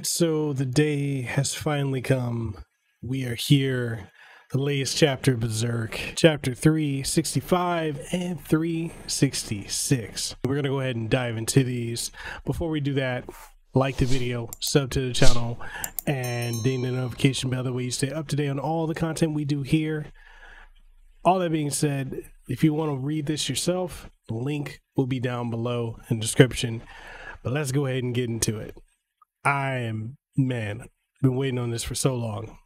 So the day has finally come. We are here. The latest chapter of Berserk, chapter 365 and 366. We're going to go ahead and dive into these. Before we do that, like the video, sub to the channel, and ding the notification bell. That way you stay up to date on all the content we do here. All that being said, if you want to read this yourself, the link will be down below in the description. But let's go ahead and get into it. Been waiting on this for so long.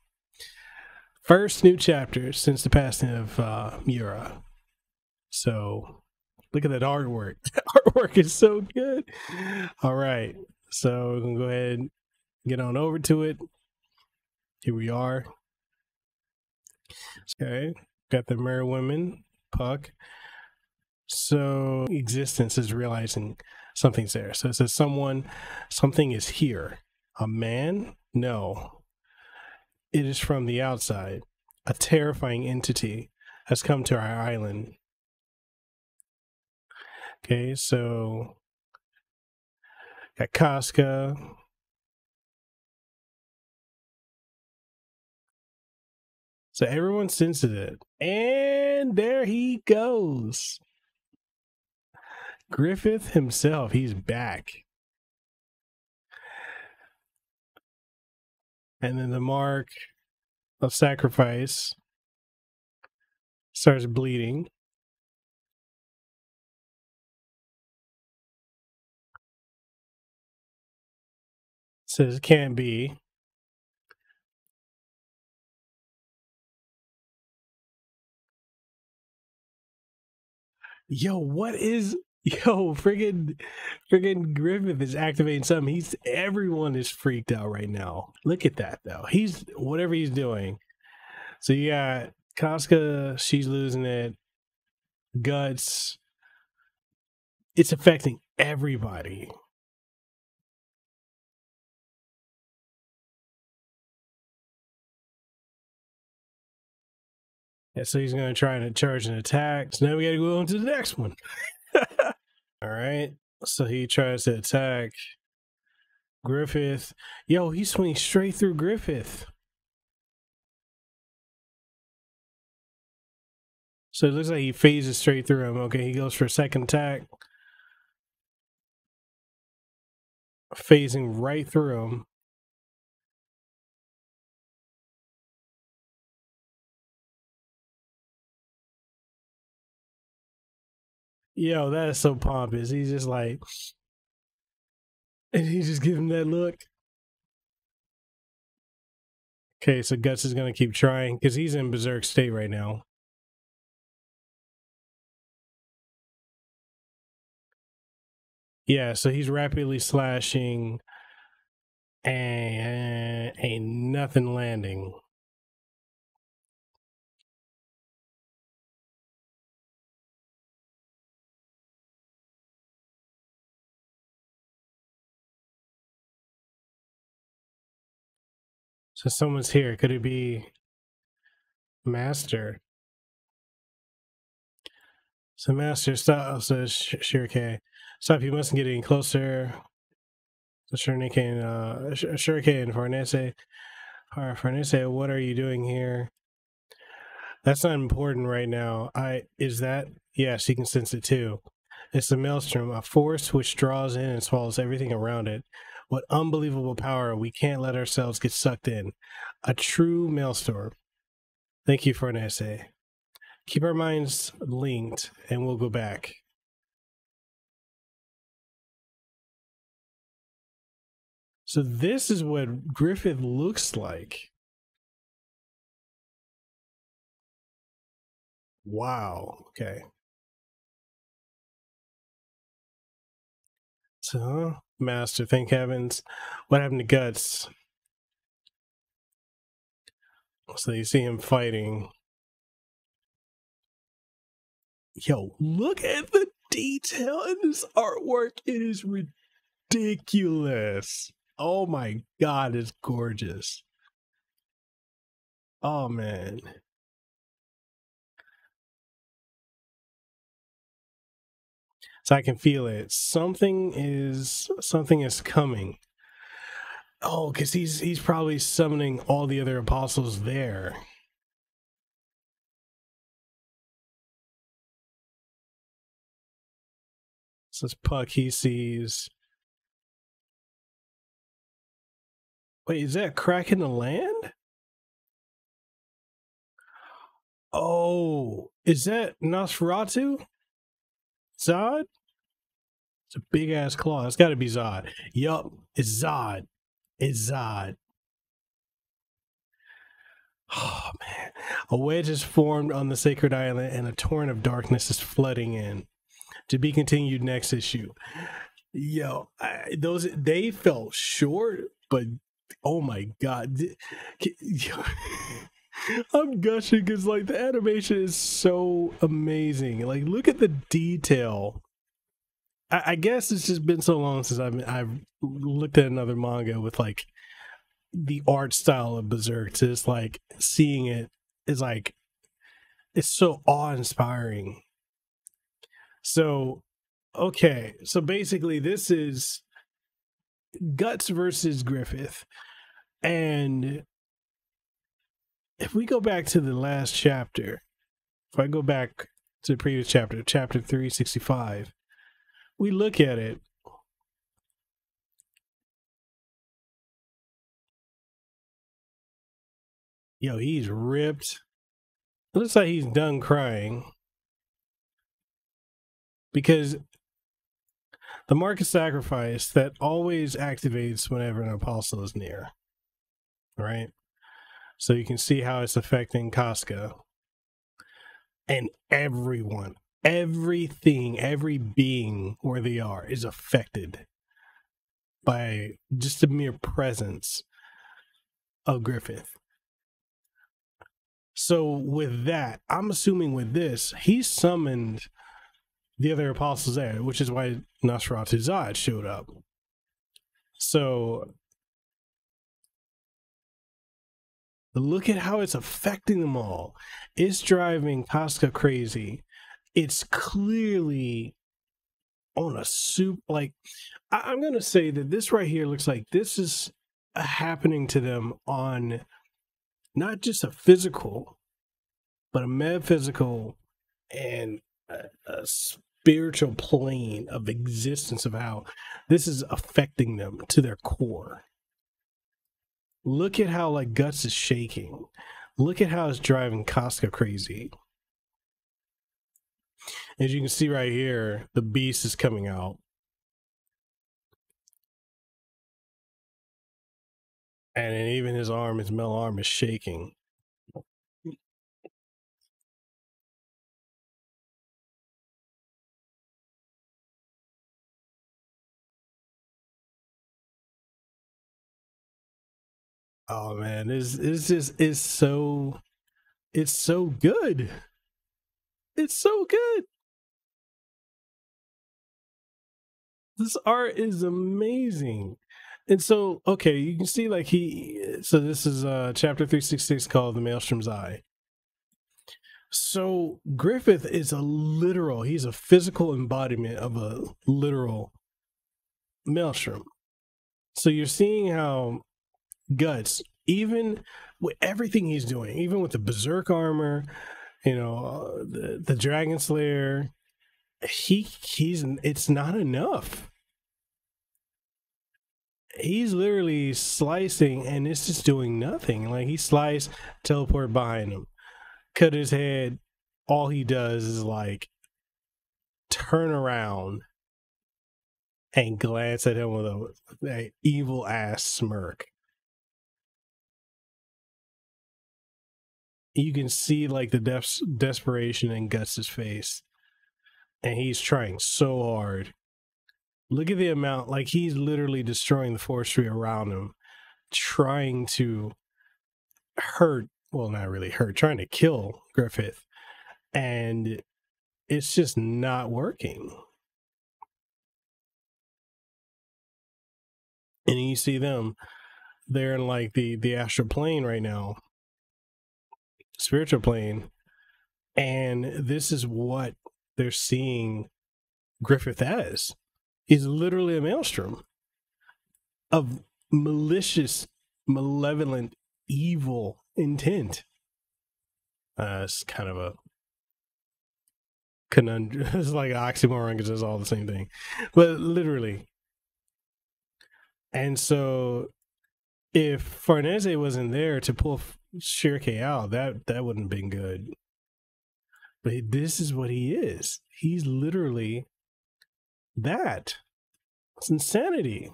First new chapter since the passing of Mura. So look at that artwork. The artwork is so good. All right, so we're gonna go ahead and get on over to it. Here we are. Okay, got the Mirror Women, Puck. So existence is realizing something's there. So it says something is here. A man? No. It is from the outside. A terrifying entity has come to our island. Okay, so got Casca. So everyone senses it. And there he goes. Griffith himself, he's back. And then the mark of sacrifice starts bleeding. Says it can't be. Yo, friggin' Griffith is activating something. Everyone is freaked out right now. Look at that though. Whatever he's doing. So you got Casca, she's losing it. Guts. It's affecting everybody. Yeah, so he's gonna try to charge an attack. So now we gotta go on to the next one. All right. So he tries to attack Griffith. Yo, he swings straight through Griffith. So it looks like he phases straight through him. Okay, he goes for a second attack. Phasing right through him. Yo, that is so pompous. He's just like, and he just give him that look. Okay, so Guts is going to keep trying because he's in berserk state right now. Yeah, so he's rapidly slashing and ain't nothing landing. So someone's here. Could it be Master? So Master, stop. So Shuriken, stop! You mustn't get any closer. So Shuriken, Farnese, what are you doing here? That's not important right now. Is that? Yes, you can sense it too. It's the maelstrom, a force which draws in and swallows everything around it. What unbelievable power! We can't let ourselves get sucked in. A true maelstrom. Thank you, Farnese. Keep our minds linked, and we'll go back. So this is what Griffith looks like. Wow. Okay. So, Master, thank heavens. What happened to Guts? So you see him fighting. Yo, look at the detail in this artwork. It is ridiculous. Oh my God, it's gorgeous. Oh man. So I can feel it. Something is coming. Oh, because he's probably summoning all the other apostles there. So it's Puck, he sees. Wait, is that a crack in the land? Oh, is that Nosferatu? Zod? It's a big ass claw. It's got to be Zod. Yup, it's Zod. It's Zod. Oh man, a wedge is formed on the sacred island, and a torrent of darkness is flooding in. To be continued next issue. Yo, those they felt short, but oh my god, I'm gushing because like the animation is so amazing. Like, look at the detail. I guess it's just been so long since I've looked at another manga with like the art style of Berserk. Just like seeing it is like it's so awe-inspiring. So, okay, so basically this is Guts versus Griffith. And if we go back to the last chapter, if I go back to the previous chapter, chapter 365, we look at it. Yo, he's ripped. It looks like he's done crying. Because the mark of sacrifice that always activates whenever an apostle is near. Right? So you can see how it's affecting Casca. And everyone, everything, every being where they are is affected by just the mere presence of Griffith. So with that, I'm assuming with this, he summoned the other apostles there, which is why Nosferatu Zod showed up. So look at how it's affecting them all. It's driving Casca crazy. It's clearly on a soup. Like, I'm going to say that this right here looks like this is happening to them on not just a physical, but a metaphysical and a spiritual plane of existence of how this is affecting them to their core. Look at how like Guts is shaking. Look at how it's driving Casca crazy. As you can see right here, the beast is coming out. And then even his arm, his metal arm is shaking. Oh man, it's so good. It's so good. This art is amazing. And so, okay, you can see like so this is chapter 366 called The Maelstrom's Eye. So Griffith is he's a physical embodiment of a literal maelstrom. So you're seeing how Guts, even with everything he's doing, even with the berserk armor, the Dragon Slayer, it's not enough. He's literally slicing and it's just doing nothing. Like he sliced, teleport behind him, cut his head. All he does is like turn around and glance at him with a evil ass smirk. You can see like the desperation in Guts' face, and he's trying so hard. Look at the amount, like he's literally destroying the forestry around him, trying to not really hurt, trying to kill Griffith. And it's just not working. And you see them, they're in like the astral plane right now, spiritual plane. And this is what they're seeing Griffith as. He's literally a maelstrom of malicious, malevolent, evil intent. It's kind of a conundrum. It's like an oxymoron because it's all the same thing, but literally. And so if Farnese wasn't there to pull Shirke out, that wouldn't have been good. But this is what he is. He's literally that. It's insanity.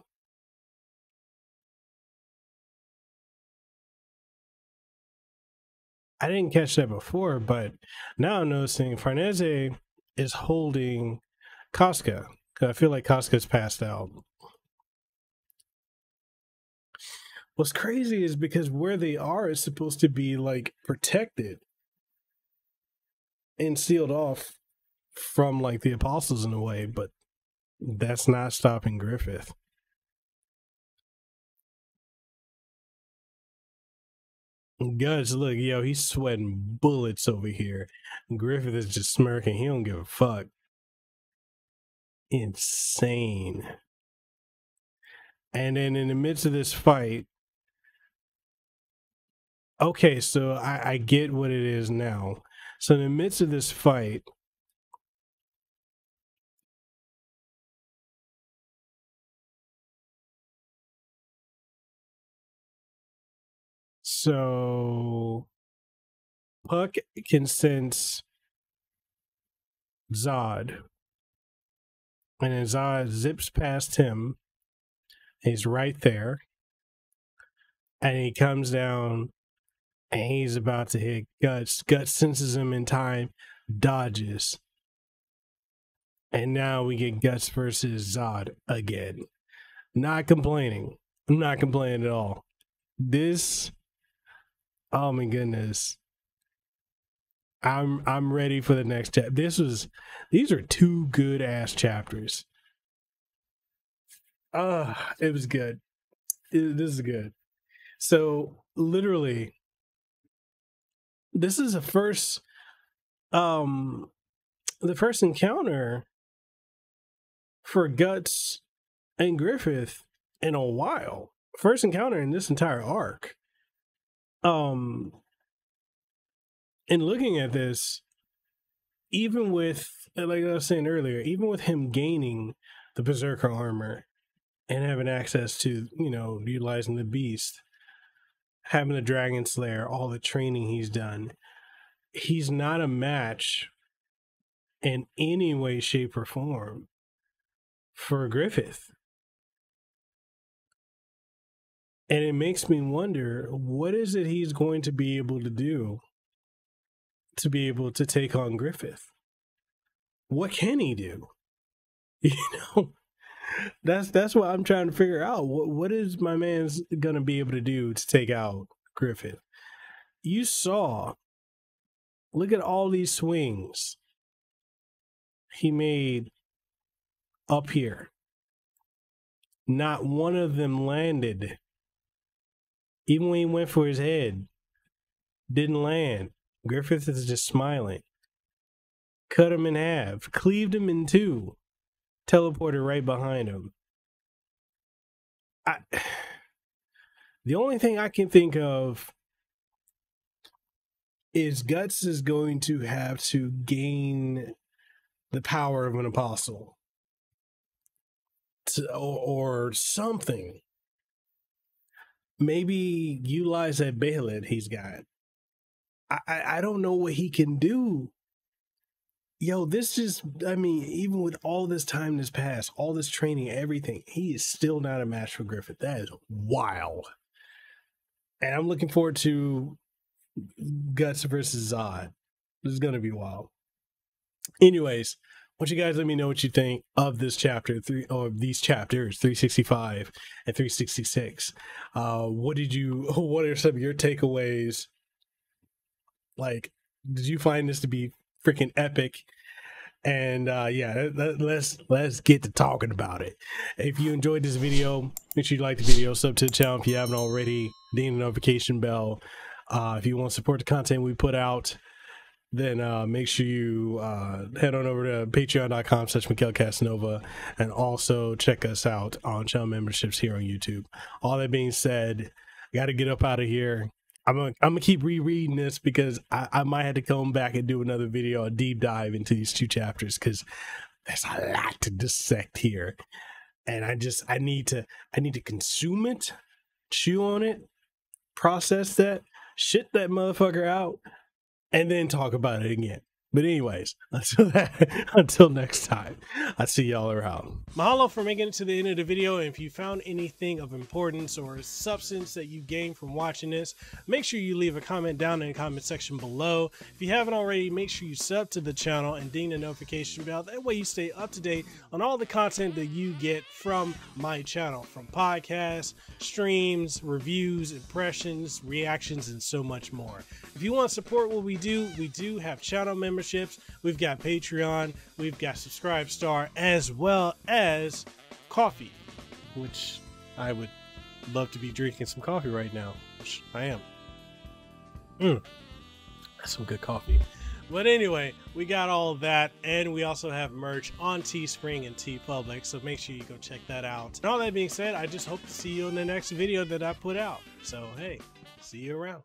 I didn't catch that before, but now I'm noticing Farnese is holding Casca. I feel like Casca's passed out. What's crazy is because where they are is supposed to be like protected and sealed off from like the apostles in a way, but that's not stopping Griffith. Guts, look, yo, he's sweating bullets over here. Griffith is just smirking. He don't give a fuck. Insane. And then in the midst of this fight, okay, so I get what it is now. So in the midst of this fight, so Puck can sense Zod, and then Zod zips past him. He's right there, and he comes down, and he's about to hit Guts. Guts senses him in time, dodges, and now we get Guts versus Zod again. Not complaining. I'm not complaining at all. This, oh my goodness. I'm ready for the next chapter. These are two good ass chapters. It was good. This is good. So literally, this is the first encounter for Guts and Griffith in a while. First encounter in this entire arc. And looking at this, even with, like I was saying earlier, even with him gaining the Berserker armor and having access to, you know, utilizing the beast, having the Dragon Slayer, all the training he's done, he's not a match in any way, shape, or form for Griffith. And it makes me wonder, what is it he's going to be able to do to be able to take on Griffith? What can he do? You know, that's what I'm trying to figure out. What is my man's gonna be able to do to take out Griffith? You saw, look at all these swings he made up here. Not one of them landed. Even when he went for his head, didn't land. Griffith is just smiling. Cut him in half. Cleaved him in two. Teleported right behind him. The only thing I can think of is Guts is going to have to gain the power of an apostle. Or something. Maybe utilize that Baelid he's got. I don't know what he can do. Yo, this just, I mean, even with all this time that's passed, all this training, everything, he is still not a match for Griffith. That is wild. And I'm looking forward to Guts versus Zod. This is going to be wild. Anyways, I want you guys let me know what you think of this chapter, or these chapters, 365 and 366. What are some of your takeaways? Like, did you find this to be freaking epic? And yeah, let's get to talking about it. If you enjoyed this video, make sure you like the video, sub to the channel if you haven't already, ding the notification bell. If you want to support the content we put out, then make sure you head on over to patreon.com/MikhailCasanova and also check us out on channel memberships here on YouTube. All that being said, I got to get up out of here. I'm gonna keep rereading this because I might have to come back and do another video, a deep dive into these 2 chapters, because there's a lot to dissect here, and I need to consume it, chew on it, process that, shit that motherfucker out, and then talk about it again. But anyways, until next time, I'll see y'all around. Mahalo for making it to the end of the video. And if you found anything of importance or substance that you gained from watching this, make sure you leave a comment down in the comment section below. If you haven't already, make sure you sub to the channel and ding the notification bell. That way you stay up to date on all the content that you get from my channel, from podcasts, streams, reviews, impressions, reactions, and so much more. If you want to support what we do have channel memberships. We've got Patreon, we've got Subscribe Star, as well as coffee, which I would love to be drinking some coffee right now, which I am. That's some good coffee. But anyway, we got all of that, and we also have merch on Teespring and TeePublic, so make sure you go check that out. And all that being said, I just hope to see you in the next video that I put out. So hey, see you around.